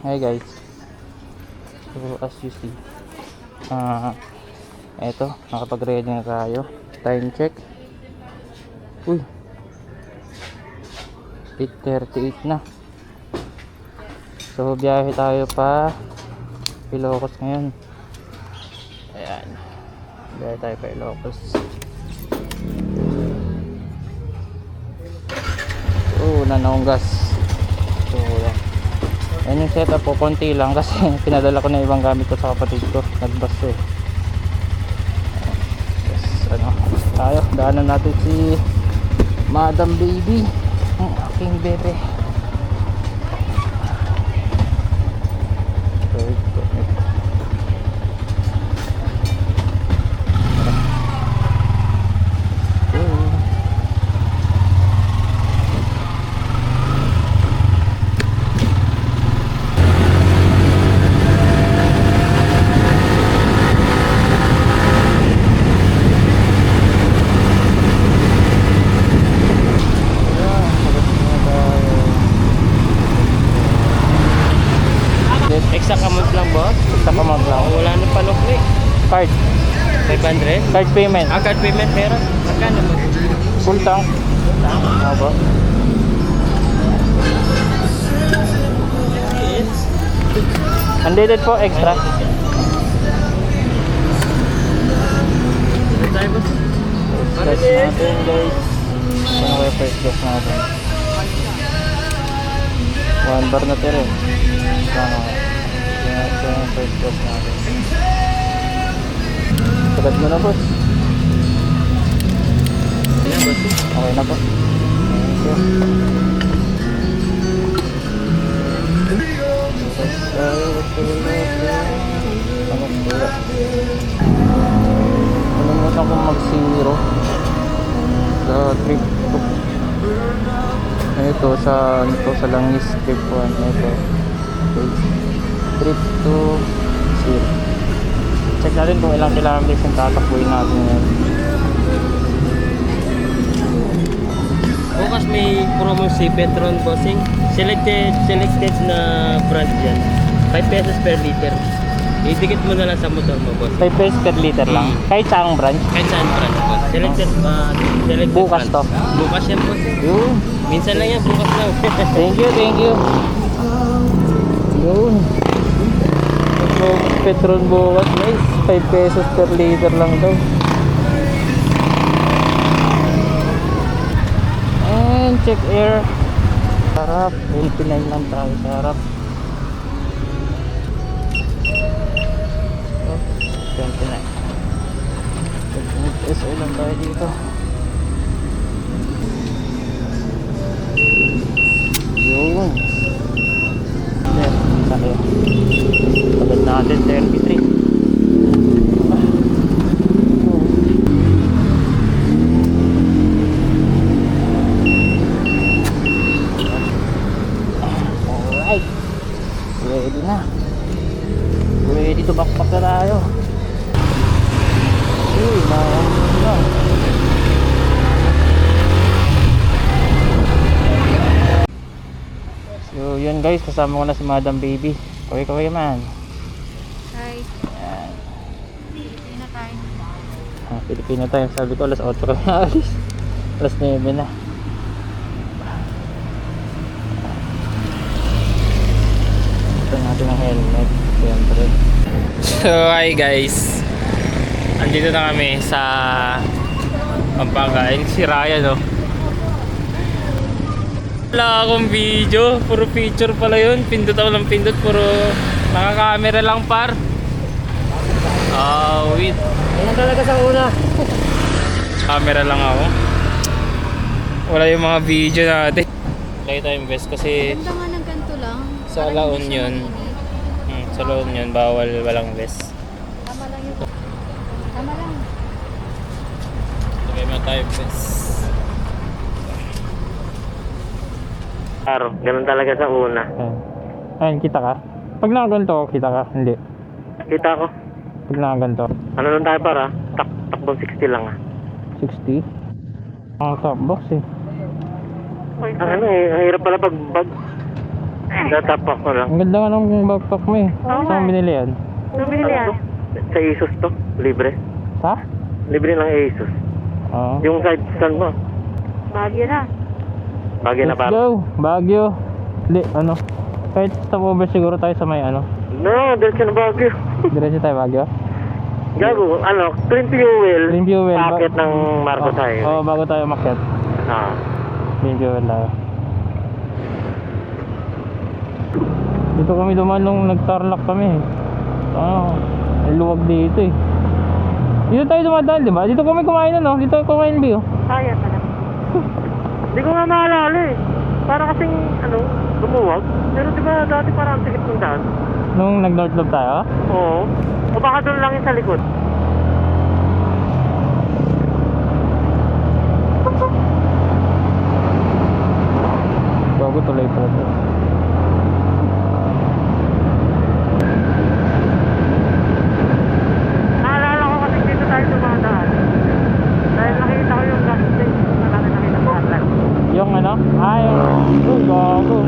Hi guys. So as you see, eto, nakapag-ready na tayo. Time check. Uy, 8:38 na. So biyahe tayo pa Ilocos ngayon. Ayan. Biyahe tayo pa Ilocos. Wala na akong gas. So yan. Yan yung setup po, konti lang kasi pinadala ko na ibang gamit ko sa kapatid ko. Nagbus eh. Yes, ano, tayo, daanan natin si Madam Baby, ang aking bebe. Exact amount lang boss? Sa kamag lang. Wala na panukli. Card. 500? Card payment. Card payment meron? Magkano mo? Full tank. Ako. Yes. Unleaded po, extra. Tayo boss? Gas natin guys. Ano kaya first gas natin? 1 bar na tira. Ano kaya? Ito yung first gas natin. Sagad mo na boss. Yan boss. Okay na po. Thank you. Nalimutan kong mag-zero sa trip ko. Ito sa Langis trip 1. Ito. Okay. Trip to 0. Check natin kung ilang kilometers yung tatakbuhin natin ngayon. Bukas may promo si Petron Bossing. Selected na brand dyan. 5 pesos per liter. Idikit mo na lang sa motor mo boss. 5 pesos per liter lang. Kahit saang brand. Kahit saan brand boss. Selected Bukas brand. to. Bukas yan boss. Yun. Minsan lang yan, bukas lang. Thank you, thank you. Yun. Petron bukas guys. 5 pesos per liter lang daw. And check air. Sarap. 29 lang tayo. Sarap. Oh, 29. SO lang tayo dito. Yun. Yes, sakit. Pagod natin 33. Alright. Ready na. Ready to backpack na tayo. Uy, na. So yun guys, kasama ko na si Madam Baby. Kaway man. Hi. Ayan. Pilipina time. Filipino time. Sabi ko alas 8 kami alis. Alas 9 na. Ito natin ang helmet. Siyempre. So hi guys. Andito na kami sa Pampanga. Ayun si Ryan no. Wala akong video, puro picture pala yun. Pindot ako ng pindot, puro naka-camera lang par. Wait. Ayan talaga sa una. Camera lang ako. Wala yung mga video natin. Lagi tayong best kasi Ganda nga ng ganito lang. sa Parang La hindi siya Union. mainit. Sa La Union, bawal walang best. Tama lang yun. Tama lang. Lagay mo tayo best. Araw. Ganun talaga sa una. Ayun, kita ka? Pag nakaganto, kita ka? Hindi. Kita ko. Pag nakaganto. Ano lang tayo para? Takbong 60 lang 60? Ang top box eh. Ano eh, ang hirap pala pag Natapak ko lang. Ang ganda nga ng backpack mo eh. Saan mo binili yan? Bumili yan. Sa Asus to, libre. Ha? Libre lang Asus. Oo. Yung side stand mo, Bagyo na. bagay na Let's para. go! Baguio. Hindi, ano? Kahit stopover siguro tayo sa may ano. No, diretso na Baguio. Diretso tayo Baguio. Gago, ano, clean fuel. Clean fuel. Packet ng Marcos Oo, Highway. bago tayo makyat. Ah. Clean fuel tayo. Dito kami dumaan nung nag-tarlac kami. Ang luwag dito eh. Dito tayo dumadaan, di ba? Dito kami kumain no? Dito kumain B oh. Kaya pala. Hindi ko nga maalala eh. Para kasing, ano, lumuwag. Pero di ba dati parang tikit ng daan? Nung nag-north loop tayo. Oo. O baka doon lang yung sa likod. Bago tuloy pala to. Naalala ko kasi dito tayo dumadaan. Dahil nakita ko yung gas station na nakita ko atlas. Yung ano? Yung gago.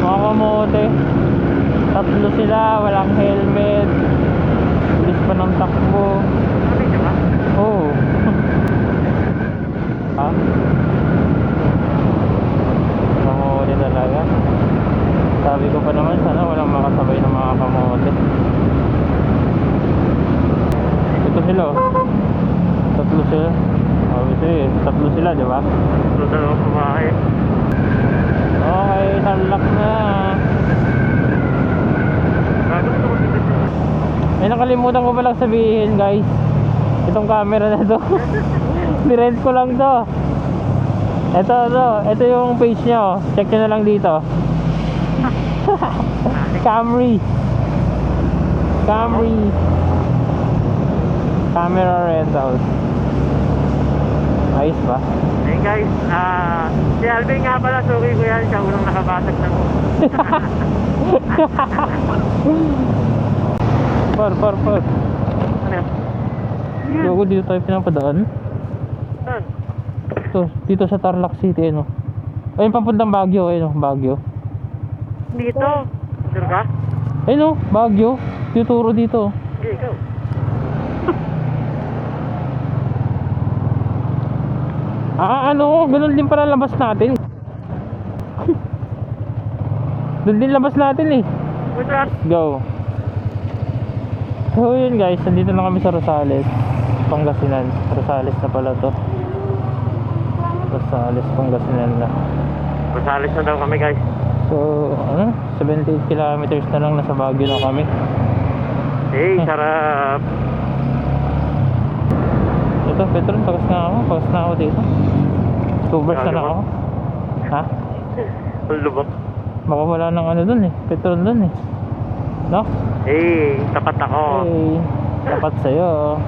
Mga kamote. Tatlo sila, walang helmet. Bilis pa ng takbo. Ano di ba? Oo. Ha? Kamote talaga. Sabi ko pa naman, sana walang makasabay ng mga kamote. Ito sila oh. Tatlo sila. Obviously, tatlo sila, di ba? Ito dalawang kumahay. Okay, tarlac na. Bago ito ko dito. May nakalimutan ko palang sabihin guys. Itong camera na to nirent ko lang to. Ito yung page nyo. Check nyo na lang dito. Camry Camera rentals. Ayos ba? Hey guys, si Alvin nga pala, suki ko yan. Siya unang nakabasag ng... Par Ano yan? Yogo, dito tayo pinapadaan. Saan? Ito, dito sa Tarlac City ano. Ayun, papuntang Baguio. Ayun, Baguio. Dito. Sure ka? Ayun, Baguio. Tuturo dito. Sige, ikaw. Ganun din pala labas natin. Doon din labas natin eh. Wait lang. Go. So yun guys, nandito na kami sa Rosales, Pangasinan. Rosales na pala to. Rosales, Pangasinan na. Rosales na daw kami guys. So, 78 kilometers na lang, nasa Baguio na kami. Hey, sarap. Ito, Petron, pagas na ako dito. 2 bars na ako. Ha? Ang lubak. Baka wala nang ano dun eh, Petron dun eh. No? Hey, tapat ako. Hey, dapat sa'yo.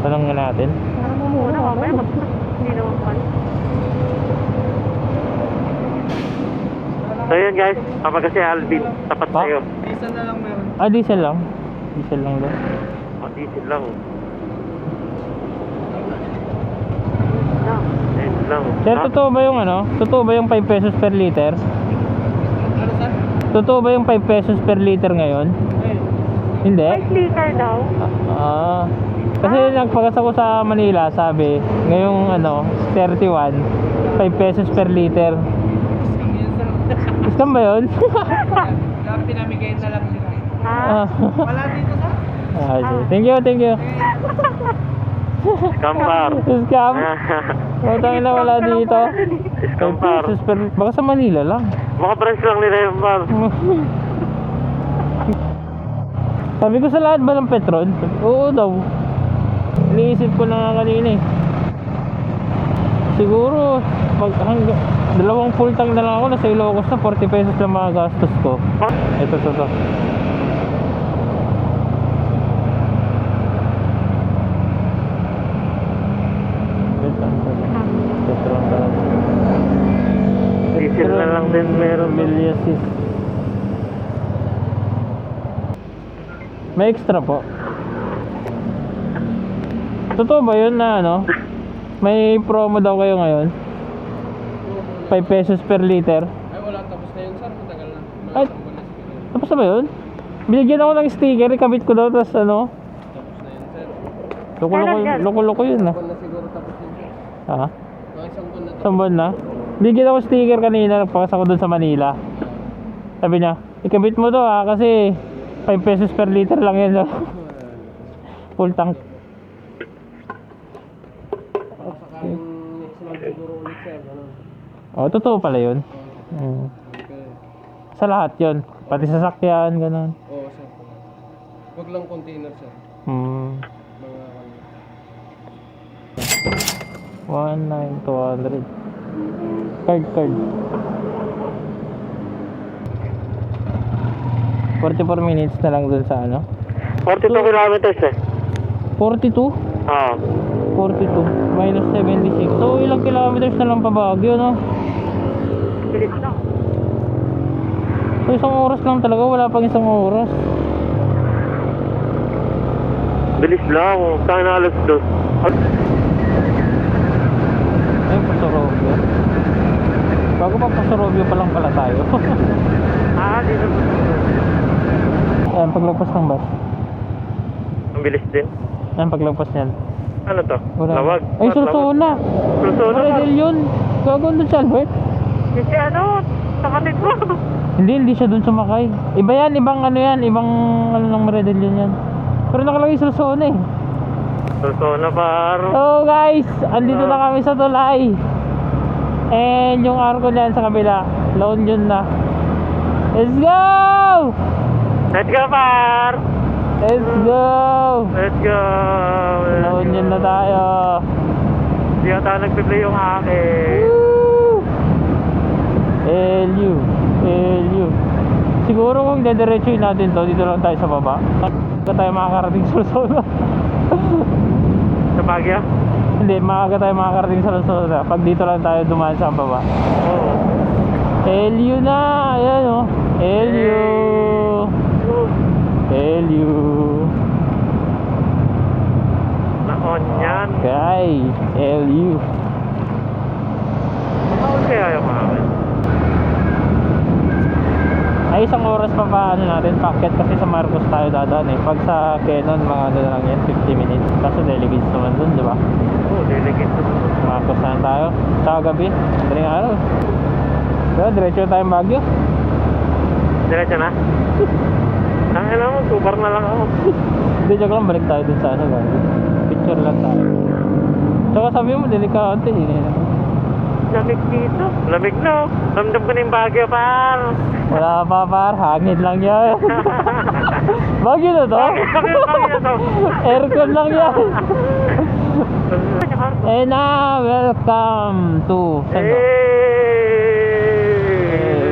Tanong nga natin. Parang mo muna, mamaya hindi naman pala. So yun guys, kapag kasi Alvin, tapat Pa? sa'yo. Diesel lang. Diesel lang daw. Diesel lang. Diesel lang. Sir, totoo ba yung ano? Totoo ba yung 5 pesos per liter? Totoo ba yung 5 pesos per liter ngayon? Hindi? 5 liter daw. Kasi nagpagas ako sa Manila, sabi, ngayong 31, 5 pesos per liter. Scam ba yun? Pinamigay na lang nila. Wala dito sa? Thank you. Kampar. Scam? Matangin na wala dito. 5 Kampar. pesos per... Baka sa Manila lang. Mga branch lang nila yung bar. Sabi ko sa lahat ba ng Petron? Oo daw. Iniisip ko na nga kanina eh. Siguro dalawang full tank na lang ako, nasa Ilocos na 40 pesos lang mga gastos ko. Ito. Petron talaga. Diesel na lang din meron. Biliasis. May extra po. Totoo ba yun na may promo daw kayo ngayon? 5 pesos per liter. Ay, wala. Tapos na yun, sir. Matagal na. Ay, tapos na ba yun? Binigyan ako ng sticker, ikabit ko daw, tapos ano? Tapos na yun, sir. Loko-loko yun ah. Buwan na siguro tapos yun, sir. Ha? Mga isang buwan na. Isang buwan na? Binigyan ako sticker kanina, nagpakas ako doon sa Manila. Sabi niya, ikabit mo to ah, kasi 5 pesos per liter lang yan. No? Full tank. Sakaling next month siguro ulit, sir. Ano? Oh, totoo pala yun. Okay. Sa lahat yun. Pati sa sakyan, ganun. Oo, sir. Huwag lang container, sir. Hmm. Mga 1,9,200. Card. 44 minutes na lang dun sa ano? 42 kilometers eh. 42? Oo. 42 minus 76. So ilang kilometers na lang pa Baguio, no? Bilis na. So isang oras lang talaga, wala pang isang oras. Bilis lang. Saan na alas 2? Ayun, Pasorobio. Bago pa Pasorobio pa lang pala tayo. Dito po. Ayan, paglagpas ng bus. Ang bilis din. Ayan, paglagpas niyan. Ano to? Wala. Lawag. Ay, Sursona. Sursona. Redel yun. Gagawin doon si Albert. Kasi ano, sa kapit mo. Hindi siya doon sumakay. Iba yan, ibang ano yan, ibang ano ng Redel yan. Pero nakalagay Sursona eh. Sursona par. So guys, andito na kami sa tulay. And yung arko niyan sa kabila, La Union na. Let's go! Let's go par. Let's go! Let's go. La Union na tayo. Hindi ata nagpiplay yung akin. Woo! LU. Siguro kung dediretsuin natin to, dito lang tayo sa baba. Maaga tayo makakarating sa Luzon. Sa Baguio? Hindi, maaga tayo makakarating sa Luzon. Pag dito lang tayo dumaan sa baba. Oo. LU na! Ayan o. LU. Na-on yan. Guys, LU. Maon kaya yung akin? Ay, isang oras pa paano natin packet kasi sa Marcos tayo dadaan eh. Pag sa Canon, mga ano na lang yan, 50 minutes. Kaso delegates naman dun, di ba? Oo, delegate to. Marcos na tayo. Sa gabi, daling araw. Kaya, diretso na tayong Baguio. Diretso na? Ang mo, super na lang ako. Hindi, joke lang, balik tayo dun sa ano, Baguio. Picture lang tayo. Tsaka sabi mo, delikante eh. Lamig dito. Lamig no. Ramdam ko na yung Baguio par. Wala pa par, hangin lang yan. Baguio na to? Baguio na to. Aircon lang yan. And now, welcome to Hey!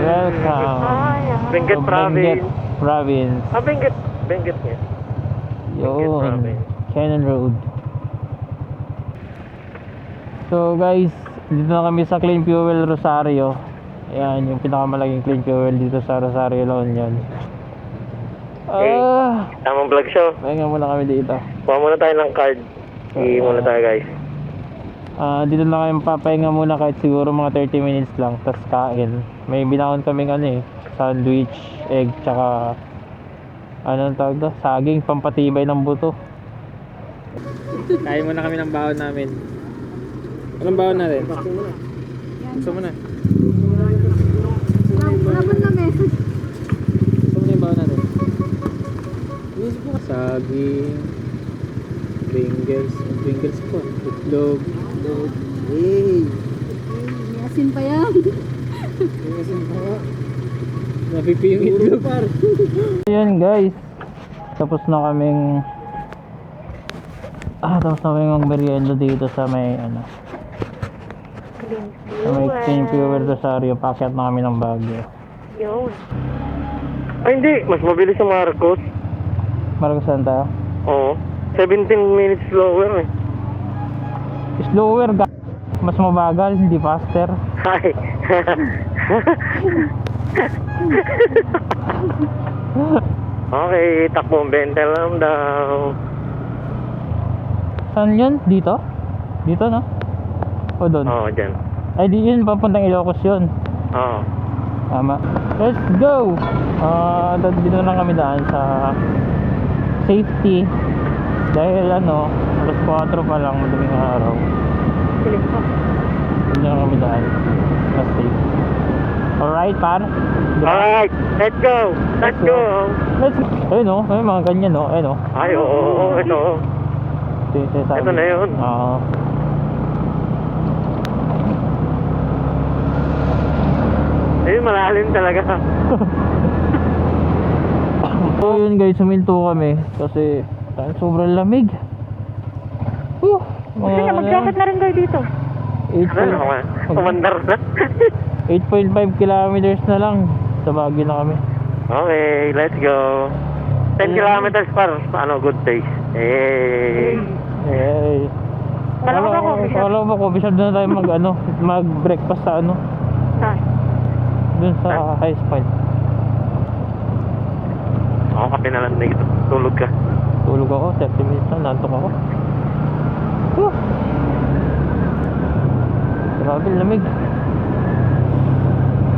welcome Benguet to Province. Province. Benguet nga. Yun, Province. Cannon Road. So guys, dito na kami sa Clean Fuel Rosario. Ayan, yung pinakamalaking clean fuel dito sa Rosario, La Union. Tamang vlog show. Pahinga muna kami dito. Kuha muna tayo ng card. Higi muna tayo guys. Dito na kami papahinga muna kahit siguro mga 30 minutes lang. Tapos kain. May binakon kaming ano eh, sandwich, egg, tsaka anong tawag to? Saging, pampatibay ng buto. Kain muna kami ng baon namin. Anong baon natin? Gusto mo na? Laban na message. Gusto mo na yung baon natin? Saging, Pringles po, itlog. Hey! May asin pa yan. Napipi yung itlog. Ayan guys, tapos na kaming merienda dito sa may ano, sa may Clean Fuel Rosario. Pakyat na kami ng Baguio. Yun. Ay hindi, mas mabilis ang Marcos. Marcos saan tayo? Oo. 17 minutes slower eh. Slower mas mabagal, hindi faster. Hi. Okay, takbong 20 lang daw. Saan yun? Dito? Dito no? O doon? Oo, dyan. Ay, di yun, papuntang Ilocos yun. Oo. Tama. Let's go! Dito na lang kami daan sa safety. Dahil ano, alas 4 pa lang, madaming araw. Pilit ko. Dito na lang kami daan sa safe. Alright, par? Alright, let's go! Let's go! Let's go! Ayun o, may mga ganyan o. Ayun o. Ay, oo, ito. Ito na yun. Oo. Ayun, malalim talaga. So yun guys, suminto kami kasi sobrang lamig. Gusto niya, mag-jacket na rin kayo dito. Ano naman? Kumandar na. 8.5 kilometers na lang sa Baguio na kami. Okay, let's go. 10 kilometers par, good pace. Hey. Hey. Malaki ako, Bishop. Kala mo ko, Bishop na tayo mag-breakfast sa ano, Saan? dun sa highest point. Ako kape na lang dito. Tulog ka. Tulog ako, 30 minutes na, nantok ako. Grabe, lamig.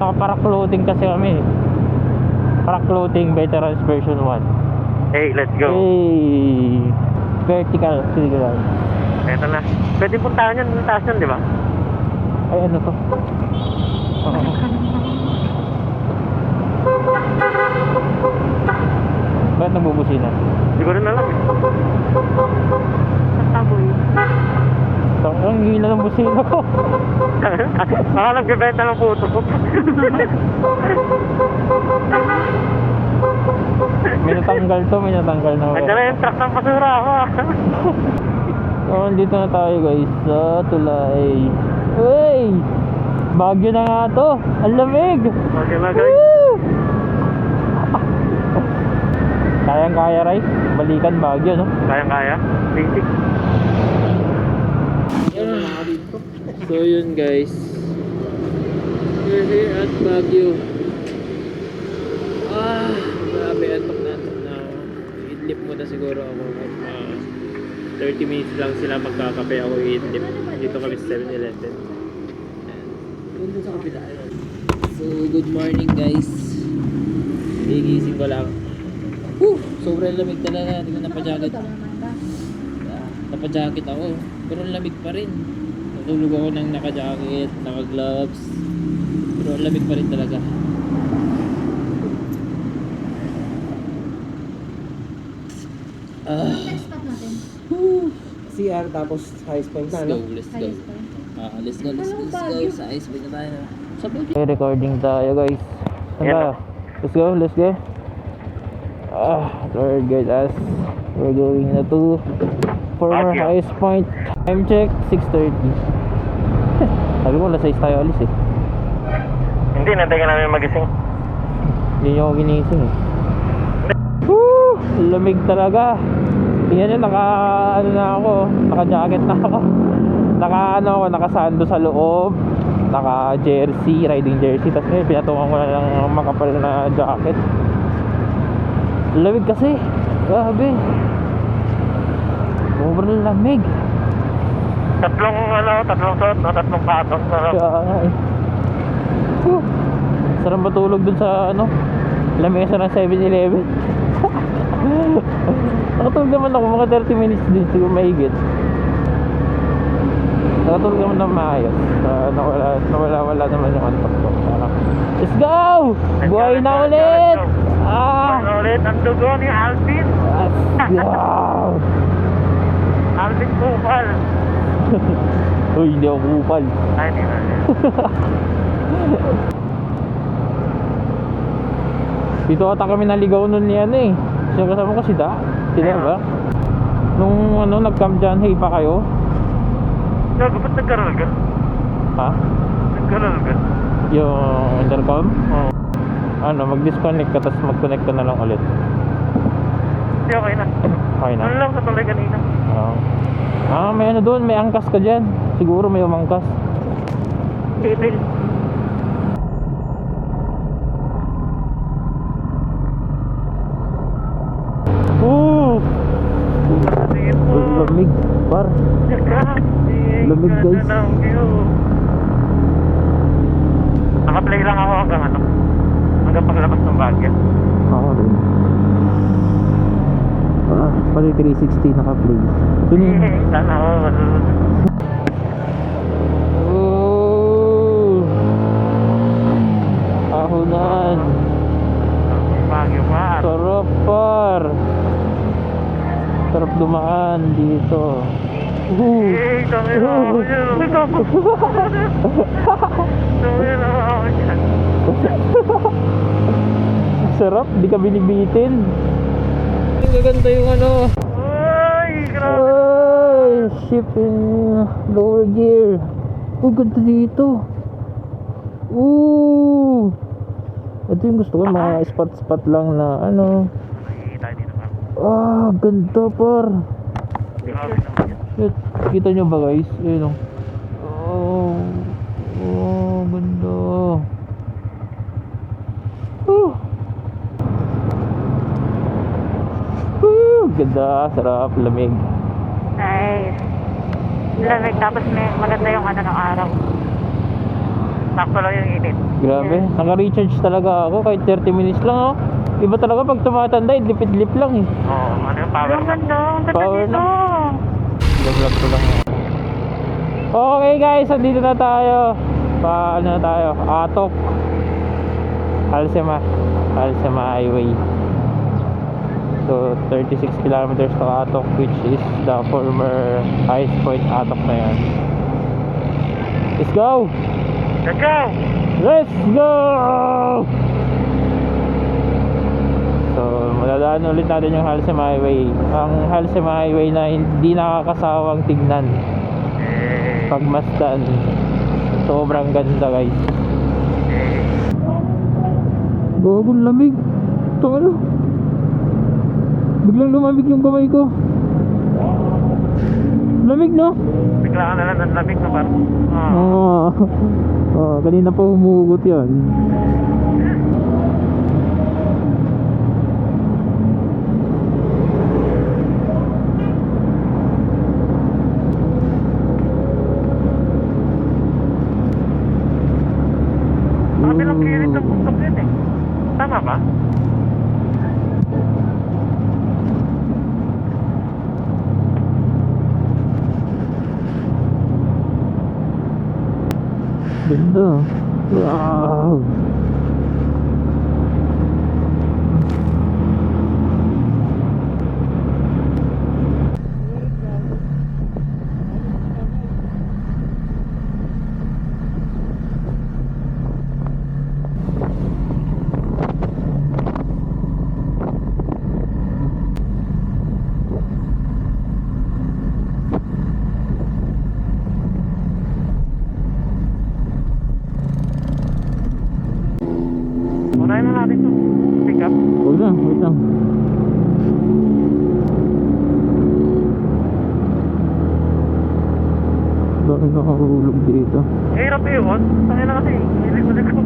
Saka para-clothing kasi kami. Para-clothing veterans version 1. Hey, let's go. Hey! Vertical, sinigulan. Eto na. Pwede puntahan yan, yung taas yan, di ba? Ay, ano to? Oo. Bakit nagbubusina? Hindi ko rin alam eh. Sa taboy. Ang hila ng busina ko. Baka nagbibenta ng puto. May natanggal to, may natanggal na. Andiyan na yung truck ng basura ako ah. So, dito na tayo guys sa tulay. Uy! Baguio na nga to. Ang lamig! Okay na guys. Woo! Kayang-kaya, Ray. Balikan Baguio, no? Kaya-kaya. Basic. So yun guys, we're here at Baguio. Grabe, antok na. Idlip muna siguro ako. 30 minutes lang sila magkakape, ako idlip. Dito kami sa 7-Eleven. Doon sa kapila. So good morning guys. Gigising ko lang. Sobrang lamig talaga, hindi ko napajacket. Napajacket ako, pero ang lamig pa rin. Natulog ako ng naka-jacket, naka-gloves, pero ang lamig pa rin talaga. Stop natin. CR tapos highest point Let's go, let's go. Let's go sa ice bay na tayo. Okay, recording tayo guys. Saan tayo? Let's go. Lord guide us. We're going na to former Baguio. highest point. Time check, 6:30. Sabi ko, alas 6 tayo alis eh. Hindi, nantay ka namin magising. Hindi nyo ako ginising eh. Woo! Lamig talaga. Tingnan nyo, naka-jacket na ako. Naka-sando sa loob. Naka-jersey, riding jersey. Tapos pinatungan ko na ng makapal na jacket. Lamig kasi. Grabe. Sobrang lamig. Tatlong suot, tatlong patong. Kaya sarap matulog dun sa lamesa ng 7-Eleven. Nakatulog naman ako mga 30 minutes din, siguro mahigit. Nakatulog naman ng maayos. Nawala naman yung antok ko. Let's go! Buhay na ulit! Ulit ang dugo ni Alvin. Let's go! Alvin Kupal. Uy, hindi ako kupal. Ay, hindi na. Dito ata kami naligaw nun ni Sino kasama ko, si Da? Sila ba? Nung nag-camp dyan, hey pa kayo? Gago, ba't nagkaralgan? Ha? Nagkaralgan? Yung intercom? Mag-disconnect ka, tapos mag-connect ka na lang ulit. Hindi, okay na. Okay na? Ano lang sa tuloy kanina? May doon, may angkas ka dyan. Siguro may umangkas. Titil. Lamig, par. Lamig, guys. Naka-play lang ako hanggang ano. Hanggang paglabas ng Baguio. Ako rin. Pati 360 naka-play. Ito na yun. Sana all. Oh! Ahonan. Baguio pa. Sarap par. Sarap dumaan dito. Eh, dami na ako dyan. Dami na ako dyan. Sarap, di ka binibitin. Ang gaganda yung ano. Ay, grabe. Ay, ship in lower gear. Oh, ganda dito. Ooh. Ito yung gusto ko, mga spot-spot lang na ano. Nakikita dito pa. Ah, ganda par. Grabe naman yan. Shit, kita nyo ba guys? Ayun o. Oh. Oh, ganda. Ganda, sarap, lamig. Nice. Lamig, tapos may maganda yung ano ng araw. Sakto lang yung init. Grabe, naka-recharge talaga ako kahit 30 minutes lang oh. Iba talaga pag tumatanda, lipid-lip lang eh. Oo, ano yung power Ang na? ganda, ang ganda Power dito. na. Vlog ko lang. Okay guys, andito na tayo. Ano na tayo? Atok. Halsema Highway. So 36 kilometers to Atok, which is the former highest point Atok na yan. Let's go! Let's go! Let's go! So, madadaan ulit natin yung Halsema Highway. Ang Halsema Highway na hindi nakakasawang tignan. Pagmasdan. Sobrang ganda guys. Gagong lamig. Ito ano? Biglang lumamig yung kamay ko. Lamig no? Bigla ka na lang ng lamig na parang. Kanina pa humugot yan. Kabilang kirit ng buktok yun eh. Tama ba? Ganda. Wow. Unahin na natin ito. Pick up. Huwag na, wait lang. Bakit nakahulog dito? Hirap yun. Tangin na kasi. Hilig ko.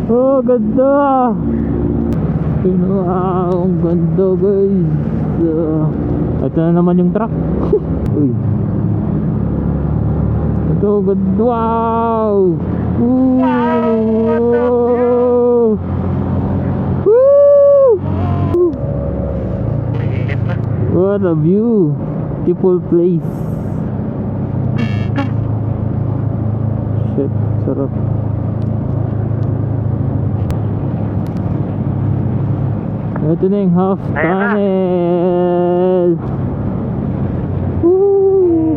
Oh, ganda! Wow, ang ganda guys. Ito na naman yung truck. Uy. Ito, ganda. Wow! Ooh. Woo! Init na. What a view! Beautiful place. Shit, sarap. Ito na yung half Ayan na. tunnel. Woo!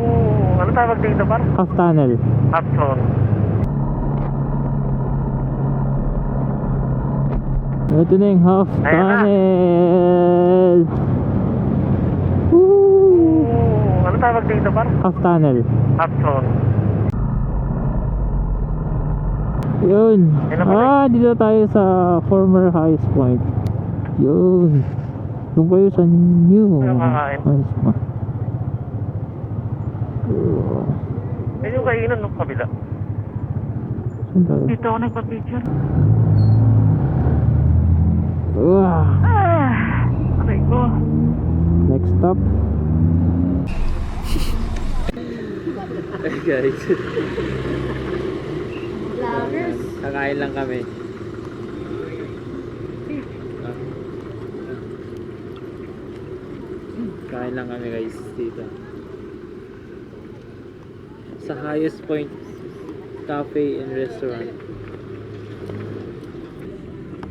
Ano tawag dito par? Half tunnel. Half throne. Ito na yung half Ayan na. tunnel. Woo! Ano tawag dito par? Half tunnel. Half throne. Yun. Yan na pala. Dito tayo sa former highest point. Yun. Doon kayo sa new Nakakain. highest point. Yan yung kainan ng kabila. Saan tayo? Dito ako nagpa-picture. Wow. Aray ko. Next stop. Guys, Vloggers. kakain lang kami. Kain lang kami guys dito. Sa Highest Point Cafe and Restaurant.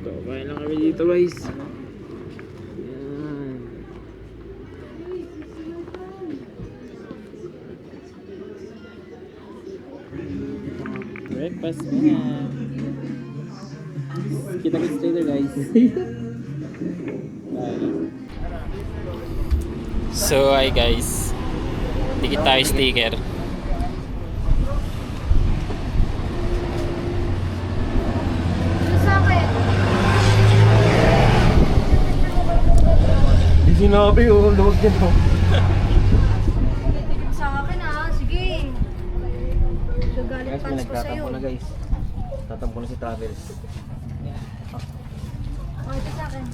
So, kain lang kami dito guys. Yan. Breakfast na. Kita-kits later guys. Bye. So, hi guys. Dikit tayo sticker. Sa akin. Di sinabi oh, luwag din oh. Sa akin sige. Gagalit Guys, may fans ko nagtatampo sa'yo. na guys. Tatampo na si Travels. Oh, ito sa akin.